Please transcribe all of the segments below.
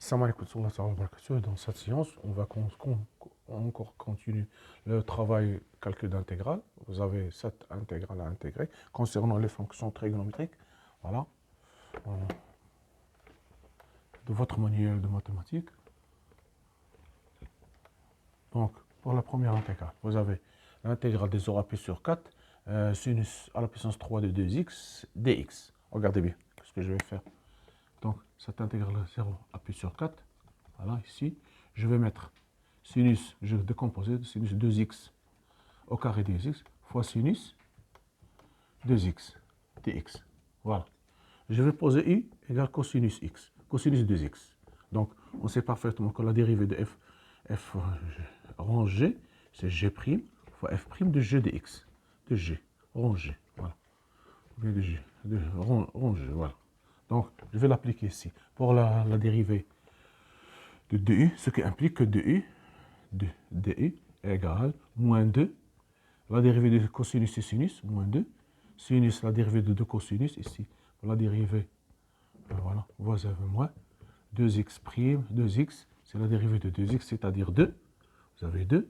Salam alaikum wa rahmatullahi wa barakatuh. Dans cette séance, on va encore continuer le travail calcul d'intégrale. Vous avez 7 intégrales à intégrer concernant les fonctions trigonométriques. Voilà. De votre manuel de mathématiques. Donc, pour la première intégrale, vous avez l'intégrale des 0 à pi sur 4, sinus à la puissance 3 de 2x, dx. Regardez bien ce que je vais faire. Donc, cette intégrale 0 à pi sur 4, voilà, ici, je vais mettre sinus, je vais décomposer sinus 2x au carré dx fois sinus 2x dx. Voilà. Je vais poser i égale cosinus x, cosinus 2x. Donc, on sait parfaitement que la dérivée de f rang g, c'est g' fois f' de g de x, de g, rang g, voilà. Ou bien de g, de rang g, voilà. Donc, je vais l'appliquer ici. Pour la dérivée de 2u, ce qui implique que 2u égale moins 2. La dérivée de cosinus et sinus, moins 2. Sinus, la dérivée de 2 cosinus, ici. Pour la dérivée, voilà, vous avez moins 2x', 2x, c'est la dérivée de 2x, c'est-à-dire 2. Vous avez 2.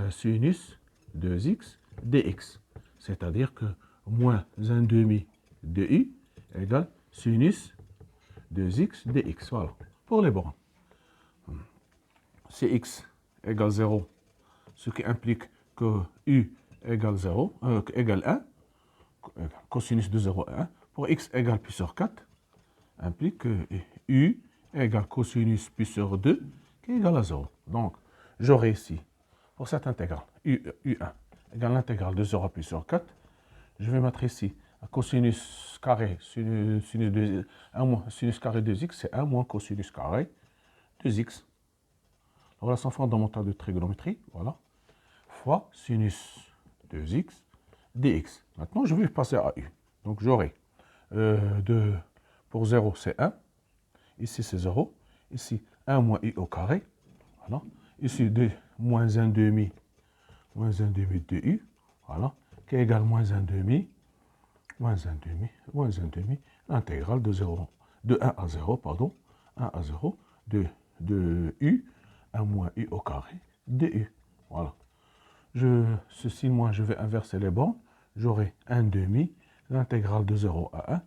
Sinus 2x dx. C'est-à-dire que moins 1 demi de u égale sinus 2x dx. Voilà. Pour les bornes, si x égale 0, ce qui implique que u égale 0, égale 1, cosinus de 0 est 1, pour x égale pi sur 4, implique que u égale cosinus pi sur 2, qui est égal à 0. Donc, j'aurai ici, pour cette intégrale, u1 égale l'intégrale de 0 à pi sur 4, je vais mettre ici cosinus carré, sinus carré 2x, c'est 1 moins cosinus carré 2x. La relation fondamentale de trigonométrie, voilà, fois sinus 2x dx. Maintenant, je vais passer à u. Donc, j'aurai pour 0, c'est 1. Ici, c'est 0. Ici, 1 moins u au carré. Voilà. Ici, moins 1 demi de u. Voilà. Qui est égal à moins 1 demi, l'intégrale de 1 à 0, pardon, 1 à 0, de u, 1 moins u au carré, de u. Voilà. Ceci, moi, je vais inverser les bornes. J'aurai 1 demi, l'intégrale de 0 à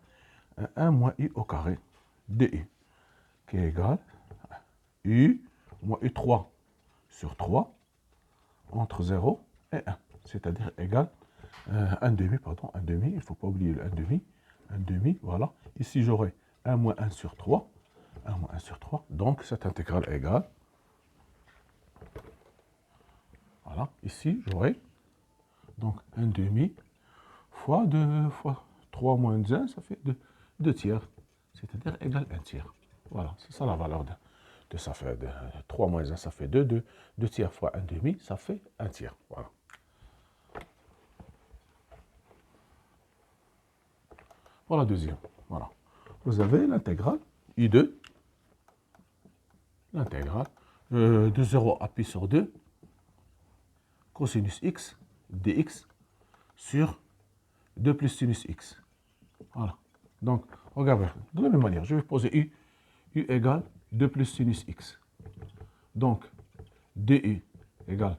1 moins u au carré, de u, qui est égal à u moins u3 sur 3, entre 0 et 1, c'est-à-dire égal 1 demi, pardon, 1 demi, il ne faut pas oublier le 1 demi, voilà. Ici, j'aurai 1 moins 1 sur 3, 1 moins 1 sur 3, donc cette intégrale est égale, voilà, ici, j'aurai donc 1 demi fois 2 fois 3 moins 1, ça fait 2 tiers, c'est-à-dire égal 1 tiers. Voilà, c'est ça la valeur de ça fait 3 moins 1, ça fait 2, 2 tiers fois 1 demi, ça fait 1 tiers, voilà. Pour la deuxième, voilà. Vous avez l'intégrale I2, l'intégrale de 0 à pi sur 2, cosinus x dx sur 2 plus sinus x. Voilà. Donc, regardez, de la même manière, je vais poser u égale 2 plus sinus x. Donc, du égale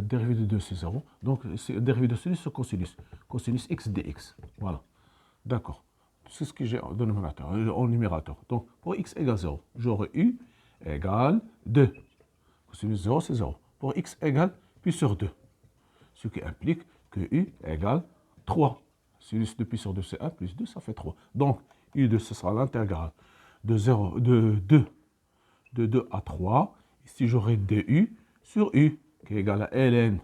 dérivée de 2, c'est 0. Donc, dérivée de sinus sur cosinus. Cosinus x dx. Voilà. D'accord. C'est ce que j'ai en dénominateur, en numérateur. Donc, pour x égale 0, j'aurai u égale 2. Cosinus 0, c'est 0. Pour x égale pi sur 2. Ce qui implique que u égale 3. Sinus de pi sur 2, c'est 1 plus 2, ça fait 3. Donc, u2, ce sera l'intégrale de 2 à 3. Ici, j'aurai 2u sur u, qui est égal à ln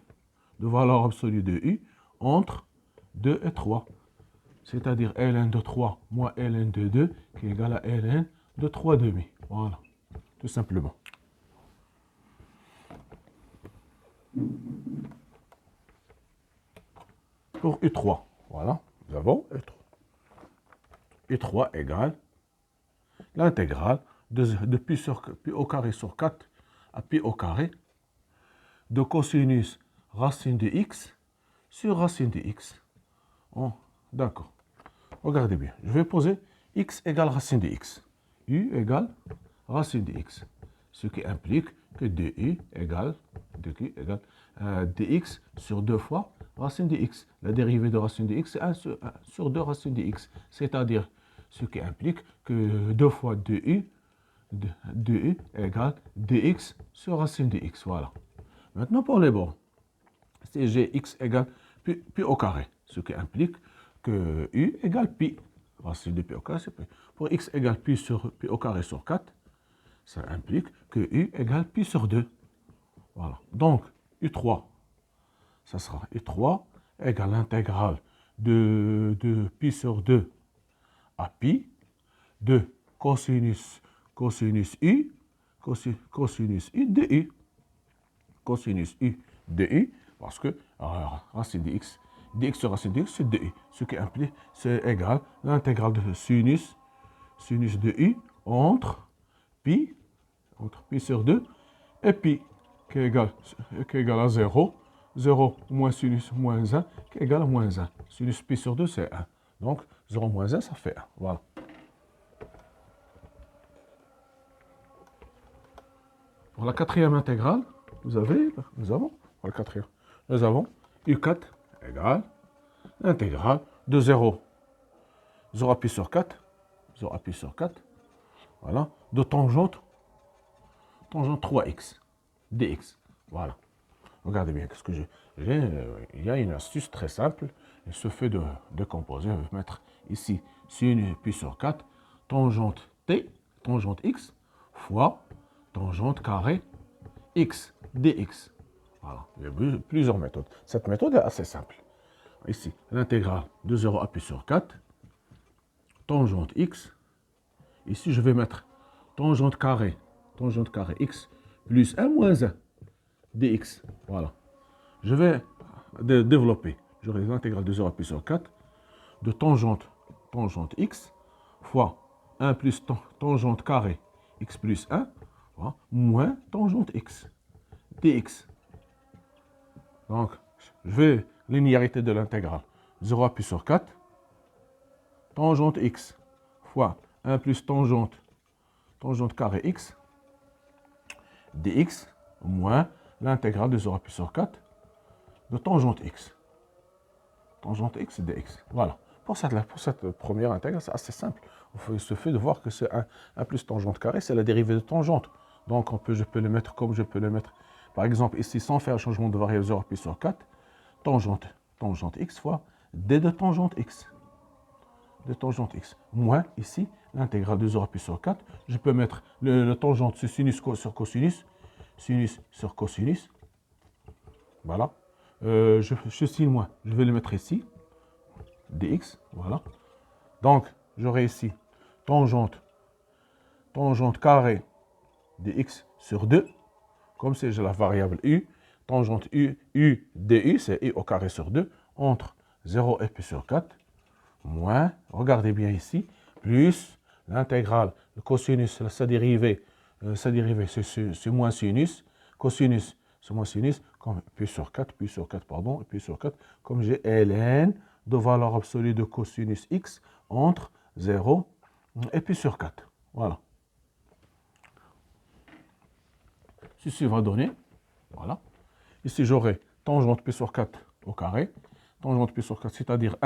de valeur absolue de u entre 2 et 3. C'est-à-dire ln de 3 moins ln de 2, qui est égal à ln de 3 demi. Voilà, tout simplement. Pour U3, voilà, nous avons U3. U3 égale l'intégrale de pi au carré sur 4 à pi au carré de cosinus racine de x sur racine de x. Oh, d'accord. Regardez bien, je vais poser x égale racine de x. U égale racine de x. Ce qui implique que 2u égale dx sur 2 fois racine de x. La dérivée de racine de x, c'est 1 sur 2 racine de x. C'est-à-dire, ce qui implique que 2 fois 2u, 2u égale dx sur racine de x. Voilà. Maintenant, pour les bornes, c'est gx égale pi au carré. Ce qui implique que u égale pi. Racine de pi au carré, c'est pi. Pour x égale pi au carré sur 4, ça implique que u égale pi sur 2. Voilà. Donc, u3, ça sera u3 égale l'intégrale de pi sur 2 à pi de cosinus u de u. Cosinus u de u, parce que racine de x, dx sur racine de x, c'est 2u. Ce qui implique, c'est égal l'intégrale de sinus de u entre pi sur 2 et pi, qui est égal à 0. 0 moins sinus moins 1, qui est égal à moins 1. Sinus pi sur 2, c'est 1. Donc, 0 moins 1, ça fait 1. Voilà. Pour la quatrième intégrale, nous avons u4 égale l'intégrale de 0 à pi sur 4, voilà, de tangente 3x, dx. Voilà. Regardez bien ce que j'ai. Il y a une astuce très simple. Il se fait de composer. Je vais mettre ici sin pi sur 4, tangente t, tangente x, fois tangente carré x, dx. Voilà. Il y a plusieurs méthodes. Cette méthode est assez simple. Ici, l'intégrale de 0 à pi sur 4, tangente x. Ici, je vais mettre tangente carré x plus 1 moins 1 dx. Voilà. Je vais développer. J'aurai l'intégrale de 0 à pi sur 4 de tangente x fois 1 plus tangente carré x plus 1, voilà, moins tangente x dx. Donc, je vais linéarité de l'intégrale 0 à pi sur 4, tangente x fois 1 plus tangente carré x dx moins l'intégrale de 0 à pi sur 4 de tangente x dx. Voilà. Pour cette première intégrale, c'est assez simple. Il suffit de voir que c'est 1 plus tangente carré, c'est la dérivée de tangente. Donc, je peux le mettre comme je peux le mettre. Par exemple, ici, sans faire un changement de variable 0 à pi sur 4, tangente x fois d de tangente x. Moins, ici, l'intégrale de 0 à pi sur 4. Je peux mettre le tangente sur sinus sur cosinus. Sinus sur cosinus. Voilà. Je signe moins. Je vais le mettre ici. dx. Voilà. Donc, j'aurai ici tangente carré de x sur 2. Comme c'est la variable u. Tangente u du, c'est u au carré sur 2. Entre 0 et pi sur 4. Moins, regardez bien ici, plus l'intégrale, le cosinus, sa dérivée c'est moins sinus, cosinus, c'est moins sinus, comme pi sur 4, pardon, pi sur 4, comme j'ai ln de valeur absolue de cosinus x entre 0 et pi sur 4. Voilà. Ceci va donner, voilà. Ici, j'aurai tangente pi sur 4 au carré, tangente pi sur 4, c'est-à-dire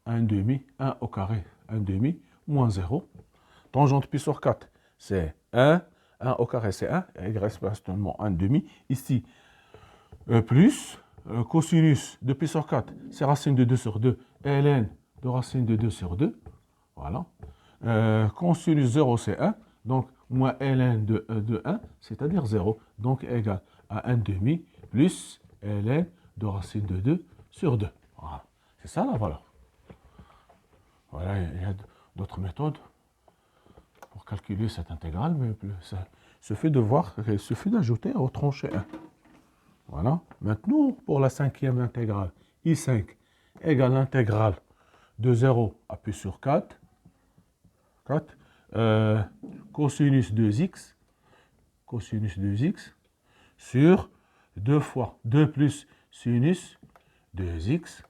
1 demi, 1 au carré, 1 demi, moins 0. Tangente pi sur 4, c'est 1 au carré, c'est 1, et il reste seulement 1 demi. Ici, plus cosinus de pi sur 4, c'est racine de 2 sur 2, ln de racine de 2 sur 2. Voilà. Cosinus 0, c'est 1, donc moins ln de 1, c'est-à-dire 0, donc égal à 1 demi plus ln de racine de 2 sur 2. Voilà. C'est ça la valeur. Voilà, il y a d'autres méthodes pour calculer cette intégrale, mais il suffit de voir, il suffit d'ajouter au tranché 1. Voilà. Maintenant, pour la cinquième intégrale, I5 égale l'intégrale de 0 à pi sur 4, cosinus 2x, sur 2 fois 2 plus sinus 2x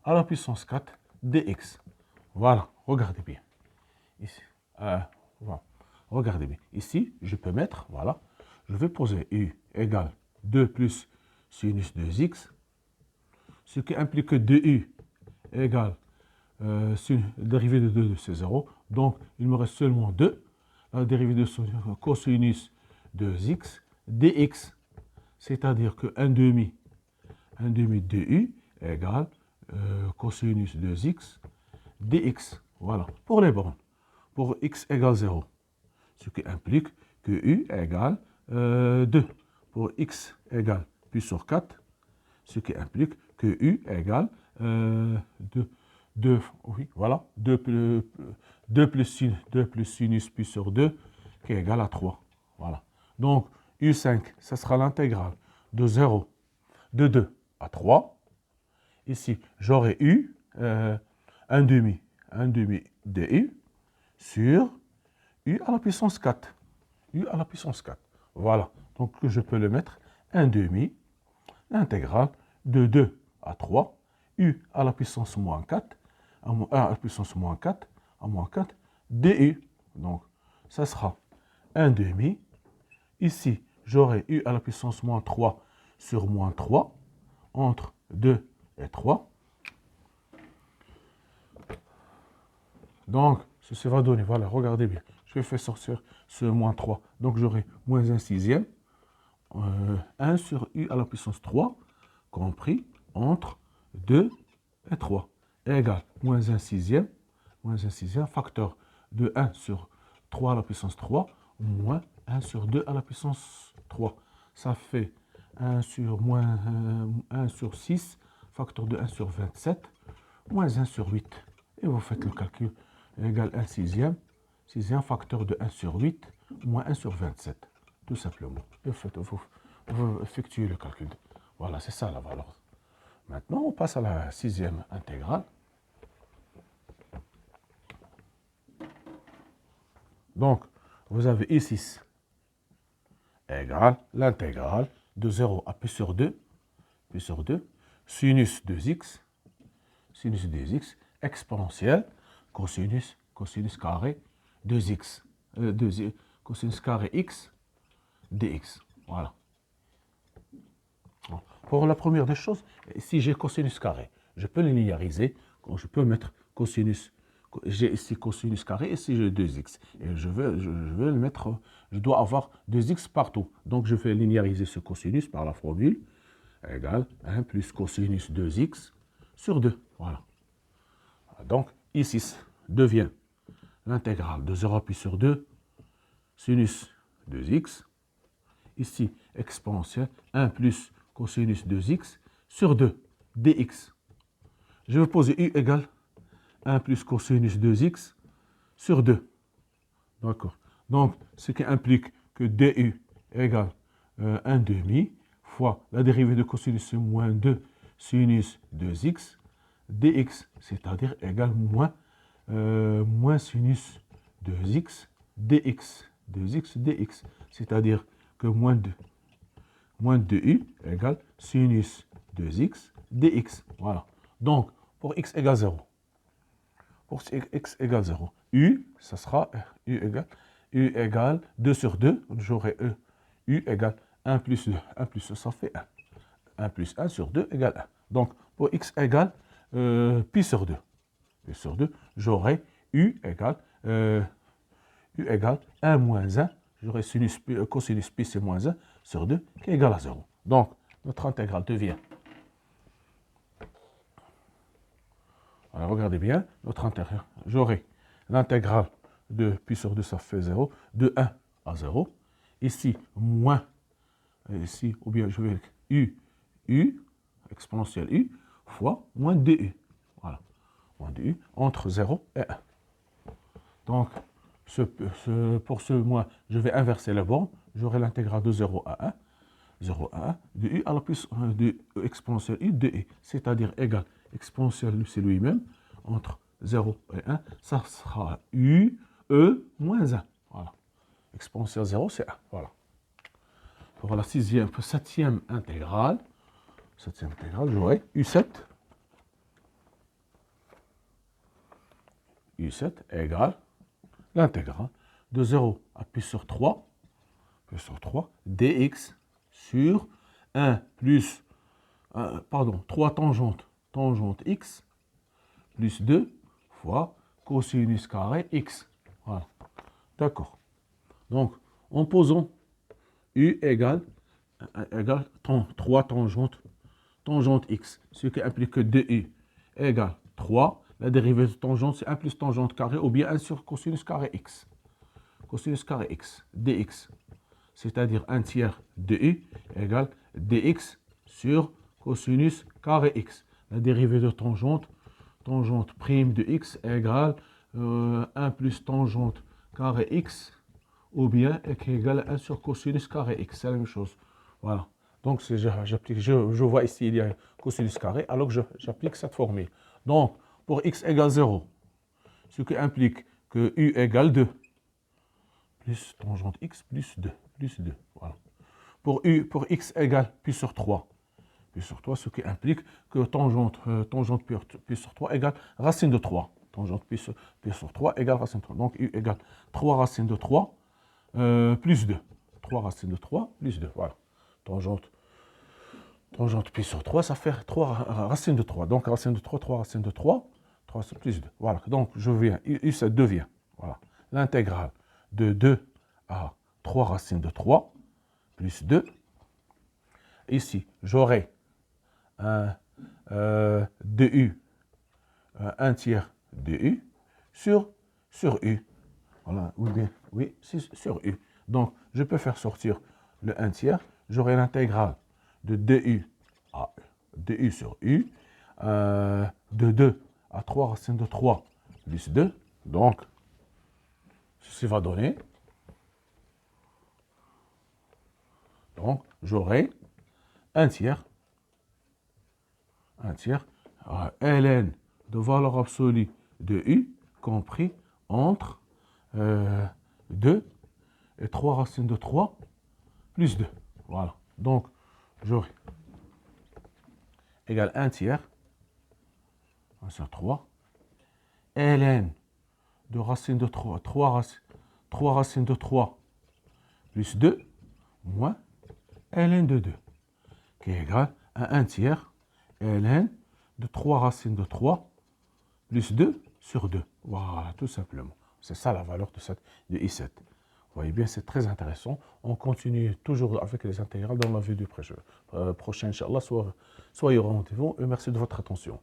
à la puissance 4 dx. Voilà, regardez bien. Ici. Voilà. regardez bien. Ici, je peux mettre, voilà, je vais poser u égale 2 plus sinus 2x, ce qui implique que 2u égale dérivée de 2, c'est 0. Donc, il me reste seulement 2. La dérivée de cosinus de x dx, c'est-à-dire que 1 demi de u égale cosinus de x dx. Voilà, pour les bornes. Pour x égale 0, ce qui implique que u égale 2. Pour x égale pi sur 4, ce qui implique que u égale 2, oui, voilà, 2 plus sinus pi sur 2, qui est égal à 3. Voilà. Donc, U5, ça sera l'intégrale de 0, de 2 à 3. Ici, j'aurai U, 1 demi de U sur U à la puissance 4. U à la puissance 4. Voilà. Donc, je peux le mettre 1 demi, l'intégrale de 2 à 3, U à la puissance moins 4, à la puissance moins 4, à moins 4, du. Donc, ça sera 1 demi. Ici, j'aurai U à la puissance moins 3 sur moins 3, entre 2 et 3. Donc, ceci va donner, voilà, regardez bien. Je vais faire sortir ce moins 3. Donc, j'aurai moins 1 sixième, 1 sur U à la puissance 3, compris entre 2 et 3, égale moins 1 sixième, facteur de 1 sur 3 à la puissance 3, moins 1 sur 2 à la puissance 3. Ça fait 1 sur moins 1 sur 6, facteur de 1 sur 27, moins 1 sur 8. Et vous faites le calcul, égale 1 sixième, facteur de 1 sur 8, moins 1 sur 27, tout simplement. Et vous effectuez le calcul. Voilà, c'est ça la valeur. Maintenant, on passe à la sixième intégrale. Donc, vous avez I6 égale l'intégrale de 0 à pi sur 2, sinus 2x, exponentielle, cosinus carré 2x, cosinus carré x, dx. Voilà. Pour la première des choses, si j'ai cosinus carré, je peux le linéariser, je peux mettre cosinus. J'ai ici cosinus carré, ici j'ai 2x. Et je vais le mettre, je dois avoir 2x partout. Donc je vais linéariser ce cosinus par la formule égale 1 plus cosinus 2x sur 2. Voilà. Donc I6 devient l'intégrale de 0 à pi sur 2, sinus 2x. Ici, exponentielle 1 plus cosinus 2x sur 2, dx. Je vais poser U égale 1 plus cosinus 2x sur 2. D'accord. Donc, ce qui implique que du égale 1 demi fois la dérivée de cosinus moins 2 sinus 2x dx, c'est-à-dire égale moins sinus 2x dx, c'est-à-dire que moins 2u égale sinus 2x dx. Voilà. Donc, pour x égale 0, u, ça sera u égale 2 sur 2, j'aurai u égale 1 plus 2, 1 plus 2, ça fait 1. 1 plus 1 sur 2 égale 1. Donc, pour x égale pi sur 2, j'aurai u égale 1 moins 1, j'aurai cosinus pi c'est moins 1 sur 2 qui est égal à 0. Donc, notre intégrale devient, alors regardez bien, notre intégrale, j'aurai l'intégrale de pi sur 2, ça fait 0, de 1 à 0. Ici, moins, ici, ou bien je vais u, exponentielle u, fois moins 2u. Voilà, moins 2u, entre 0 et 1. Donc, pour ce moins, je vais inverser la borne, j'aurai l'intégrale de 0 à 1, de u à la puissance de exponentielle u de u, c'est-à-dire égal exponentielle c'est lui-même, entre 0 et 1, ça sera u, moins 1. Voilà. Exponentielle 0, c'est 1. Voilà. Pour la septième intégrale, j'aurai U7 égale l'intégrale de 0 à pi sur 3, dx sur 1 plus, 3 tangente x, plus 2 fois cosinus carré x. Voilà. D'accord. Donc, en posant u égale 3 tangente x, ce qui implique que 2u égale 3. La dérivée de tangente, c'est 1 plus tangente carré ou bien 1 sur cosinus carré x. Cosinus carré x, dx, c'est-à-dire 1 tiers de u égale dx sur cosinus carré x. La dérivée de tangente prime de x égale 1 plus tangente carré x ou bien qui égale 1 sur cosinus carré x. C'est la même chose. Voilà. Donc, je vois ici, il y a cosinus carré, alors que j'applique cette formule. Donc, pour x égale 0, ce qui implique que u égale 2, plus tangente x plus 2, voilà. Pour x égale pi sur 3, ce qui implique que tangente pi sur 3 égale racine de 3. Tangente pi sur 3 égale racine de 3. Donc, u égale 3 racine de 3 plus 2. 3 racine de 3 plus 2, voilà. Tangente pi sur 3, ça fait 3 racines de 3. Donc, racine de 3, 3 racines de 3, 3 plus 2. Voilà. Donc, ça devient, voilà, l'intégrale de 2 à 3 racines de 3 plus 2. Ici, j'aurai un 2u, 1 tiers de u sur u. Voilà, oui, sur u. Donc, je peux faire sortir le 1 tiers. J'aurai l'intégrale de 2u à 2u sur u, de 2 à 3 racines de 3 plus 2. Donc, ceci va donner. Donc, j'aurai 1 tiers, ln de valeur absolue de u compris entre 2 et 3 racines de 3 plus 2. Voilà. Donc, j'aurai égale 1 tiers, 1 sur 3, ln de racine de 3, 3 racines de 3 plus 2, moins ln de 2, qui est égal à 1 tiers, ln de 3 racines de 3 plus 2 sur 2. Voilà, tout simplement. C'est ça la valeur de I7. Vous voyez bien, c'est très intéressant. On continue toujours avec les intégrales dans la vidéo prochaine, Inch'Allah. Soyez au rendez-vous et merci de votre attention.